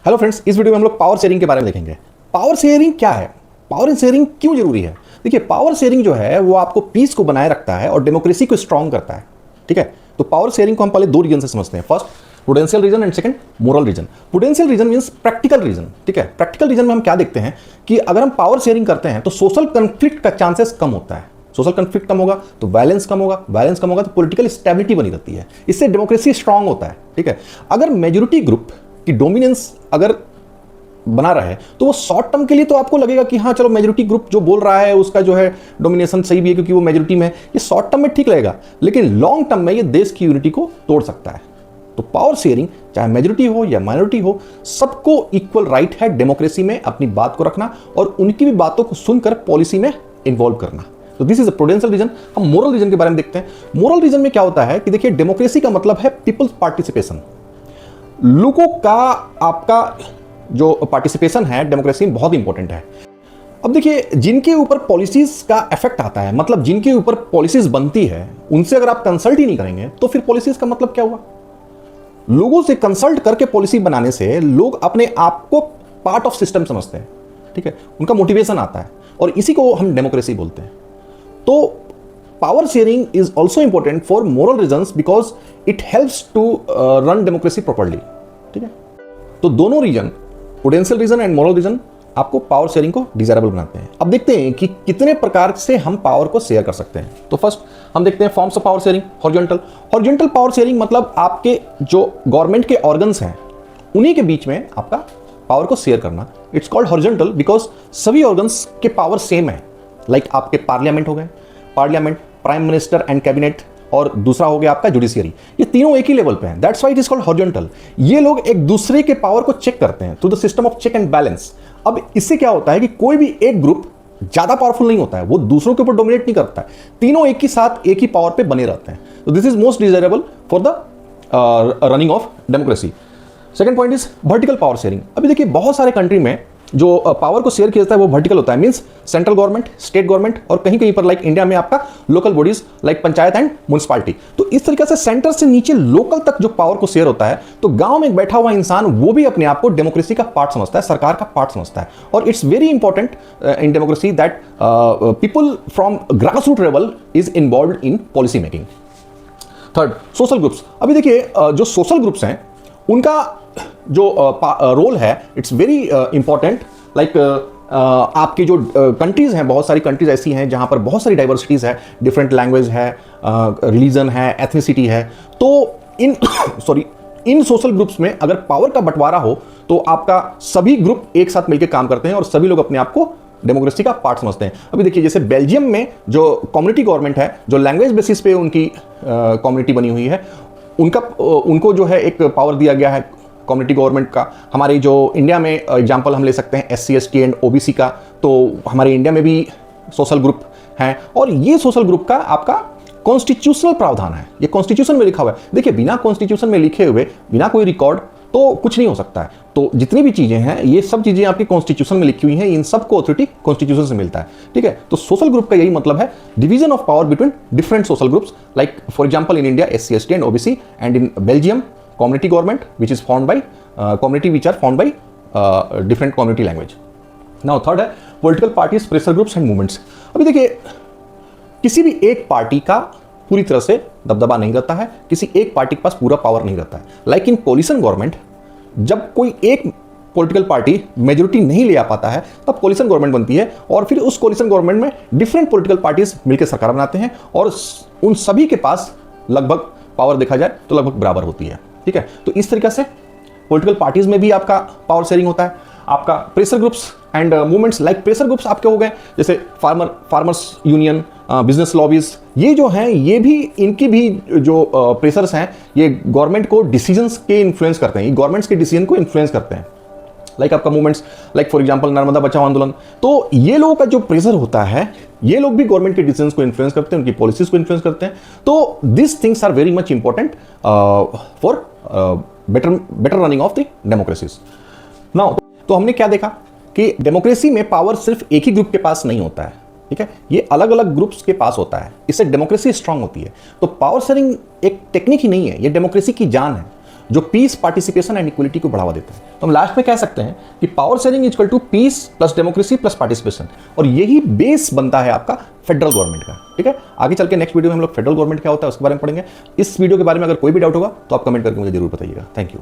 Hello friends, इस video में हम लोग पावर शेयरिंग के बारे में देखेंगे। पावर शेयरिंग क्या है, पावर शेयरिंग क्यों जरूरी है। देखिए, पावर शेयरिंग जो है वो आपको पीस को बनाए रखता है और डेमोक्रेसी को स्ट्रांग करता है। ठीक है, तो पावर शेयरिंग को हम पहले दो रीजन से समझते हैं। First prudential reason and second moral reason. Prudential reason means practical reason. ठीक है, प्रैक्टिकल रीजन में हम क्या देखते हैं कि अगर हम पावर शेयरिंग करते हैं तो सोशल कंफ्लिक्ट का चांसेस कम होता है। सोशल कंफ्लिक्ट कम होगा तो वायलेंस कम होगा, वायलेंस कम होगा तो पॉलिटिकल स्टेबिलिटी बनी रहती है, इससे डेमोक्रेसी स्ट्रांग होता है। ठीक है, अगर मेजोरिटी ग्रुप की डोमिनेंस अगर बना रहा है तो वो शॉर्ट टर्म के लिए तो आपको लगेगा कि हाँ चलो मेजोरिटी ग्रुप जो बोल रहा है उसका जो है डोमिनेशन सही भी है क्योंकि वो मेजोरिटी में है, ये शॉर्ट टर्म में ठीक लगेगा, लेकिन लॉन्ग टर्म में ये देश की यूनिटी को तोड़ सकता है। तो पावर शेयरिंग चाहे मेजोरिटी हो या माइनॉरिटी हो, सबको इक्वल राइट है डेमोक्रेसी में अपनी बात को रखना और उनकी भी बातों को सुनकर पॉलिसी में इन्वॉल्व करना। तो this is a prudential reason. हम मोरल रीजन के बारे में देखते हैं। मोरल रीजन में क्या होता है कि देखिए, डेमोक्रेसी का मतलब है पीपल्स पार्टिसिपेशन। लोगों का आपका जो पार्टिसिपेशन है डेमोक्रेसी में बहुत इंपॉर्टेंट है। अब देखिए, जिनके ऊपर पॉलिसीज का इफेक्ट आता है, मतलब जिनके ऊपर पॉलिसीज बनती है, उनसे अगर आप कंसल्ट ही नहीं करेंगे तो फिर पॉलिसीज का मतलब क्या हुआ। लोगों से कंसल्ट करके पॉलिसी बनाने से लोग अपने आप को पार्ट ऑफ सिस्टम समझते हैं। ठीक है, उनका मोटिवेशन आता है और इसी को हम डेमोक्रेसी बोलते हैं। तो power sharing is also important for moral reasons because it helps to run democracy properly. ठीक है, तो दोनों reason, prudential reason and moral reason, आपको पावर शेयरिंग को डिजायरेबल बनाते हैं। अब देखते हैं कि कितने प्रकार से हम पावर को शेयर कर सकते हैं। तो फर्स्ट हम देखते हैं forms of power sharing. Horizontal. Horizontal power sharing मतलब आपके जो गवर्नमेंट के ऑर्गन्स हैं उन्हीं के बीच में आपका पावर को शेयर करना। इट्स कॉल्ड हॉरिजॉन्टल बिकॉज सभी ऑर्गन्स के पावर सेम है। लाइक आपके पार्लियामेंट हो गए, parliament, prime minister and cabinet, और दूसरा हो गया आपका जुडिशियरी, ये तीनों एक ही लेवल पे हैं। That's why it is called horizontal. ये लोग एक दूसरे के पावर को चेक करते हैं through the system of check and balance. अब इससे क्या होता है कि कोई भी एक ग्रुप ज्यादा पावरफुल नहीं होता है, वो दूसरों के ऊपर डोमिनेट नहीं करता है, तीनों एक ही साथ एक ही पावर पे बने रहते हैं। तो this is most desirable for the running of democracy. Second point is vertical power sharing. अभी देखिए, बहुत सारे कंट्री में जो पावर को शेयर किया जाता है वो वर्टिकल होता है। Means central government, state government और कहीं कहीं पर लाइक इंडिया में आपका local bodies like panchayat and municipality. तो इस तरीके से सेंटर से नीचे लोकल तक जो पावर को शेयर होता है, तो गांव में बैठा हुआ इंसान वो भी अपने आप को डेमोक्रेसी का पार्ट समझता है, सरकार का पार्ट समझता है। और it's very important in democracy that people from grass root level is involve in policy making. Third, social groups. अभी देखिए, जो सोशल ग्रुप्स हैं उनका जो रोल है इट्स वेरी इंपॉर्टेंट। लाइक आपकी जो कंट्रीज हैं, बहुत सारी कंट्रीज ऐसी हैं जहां पर बहुत सारी डाइवर्सिटीज है, डिफरेंट लैंग्वेज है, रिलीजन है, एथनिसिटी है। तो इन इन सोशल ग्रुप्स में अगर पावर का बंटवारा हो तो आपका सभी ग्रुप एक साथ मिलकर काम करते हैं और सभी लोग अपने आप को डेमोक्रेसी का पार्ट समझते हैं। अभी देखिए, जैसे बेल्जियम में जो कम्युनिटी गवर्नमेंट है, जो लैंग्वेज बेसिस पे उनकी कम्युनिटी बनी हुई है, उनको जो है एक पावर दिया गया है कम्युनिटी गवर्नमेंट का। हमारे जो इंडिया में एग्जांपल हम ले सकते हैं SC ST एंड OBC का, तो हमारे इंडिया में भी सोशल ग्रुप हैं और ये सोशल ग्रुप का आपका कॉन्स्टिट्यूशनल प्रावधान है, ये कॉन्स्टिट्यूशन में लिखा हुआ है। देखिए, बिना कॉन्स्टिट्यूशन में लिखे हुए, बिना कोई रिकॉर्ड तो कुछ नहीं हो सकता है। तो जितनी भी चीजें हैं, ये सब चीजें आपकी कॉन्स्टिट्यूशन में लिखी हुई हैं, इन सबको ऑथोरिटी कॉन्स्टिट्यूशन से मिलता है। ठीक है, तो सोशल ग्रुप का यही मतलब है, division of power between different social groups. Like for example in India SC ST and OBC and in Belgium community government which is formed by community which are formed by different community language. Now third है political parties, pressure groups and movements. अभी देखिए, किसी भी एक party का पूरी तरह से दबदबा नहीं रहता है, किसी एक पार्टी के पास पूरा पावर नहीं रहता है। लाइक इन कोलिशन गवर्नमेंट, जब कोई एक पॉलिटिकल पार्टी मेजोरिटी नहीं ले आ पाता है तब कोलिशन गवर्नमेंट बनती है और फिर उस कोलिशन गवर्नमेंट में डिफरेंट पॉलिटिकल पार्टीज मिलकर सरकार बनाते हैं और उन सभी के पास लगभग पावर देखा जाए तो लगभग बराबर होती है। ठीक है, तो इस तरीके से पॉलिटिकल पार्टीज में भी आपका पावर शेयरिंग होता है। आपका pressure groups and movements, like pressure groups आपके हो गए जैसे फार्मर्स यूनियन, बिजनेस लॉबीज, ये जो हैं ये भी, इनकी भी जो प्रेशर्स हैं ये गवर्नमेंट को डिसीजंस के इन्फ्लुएंस करते हैं, ये गवर्नमेंट्स के डिसीजन को इन्फ्लुएंस करते हैं। लाइक आपका movements, like for example Narmada बचाओ आंदोलन। तो ये लोगों का जो प्रेशर होता है, ये लोग भी गवर्नमेंट के डिसीजंस को इन्फ्लुएंस करते हैं, उनकी पॉलिसीज को इन्फ्लुएंस करते हैं। तो this things are very much important for better running of the democracies. Now, तो हमने क्या देखा कि डेमोक्रेसी में पावर सिर्फ एक ही ग्रुप के पास नहीं होता है। ठीक है, ये अलग अलग ग्रुप्स के पास होता है, इससे डेमोक्रेसी स्ट्रांग होती है। तो पावर शेयरिंग एक टेक्निक ही नहीं है, ये डेमोक्रेसी की जान है। जो पीस, पार्टिसिपेशन एंड इक्वलिटी को बढ़ावा देता है। तो हम लास्ट में कह सकते हैं कि power sharing equal to peace plus democracy plus participation, और यही बेस बनता है आपका फेडरल गवर्नमेंट का। ठीक है, आगे चल के नेक्स्ट वीडियो में हम लोग फेडरल गवर्नमेंट क्या होता है उसके बारे में पढ़ेंगे। इस वीडियो के बारे में अगर कोई भी डाउट होगा तो आप कमेंट करके मुझे जरूर बताइएगा। Thank you.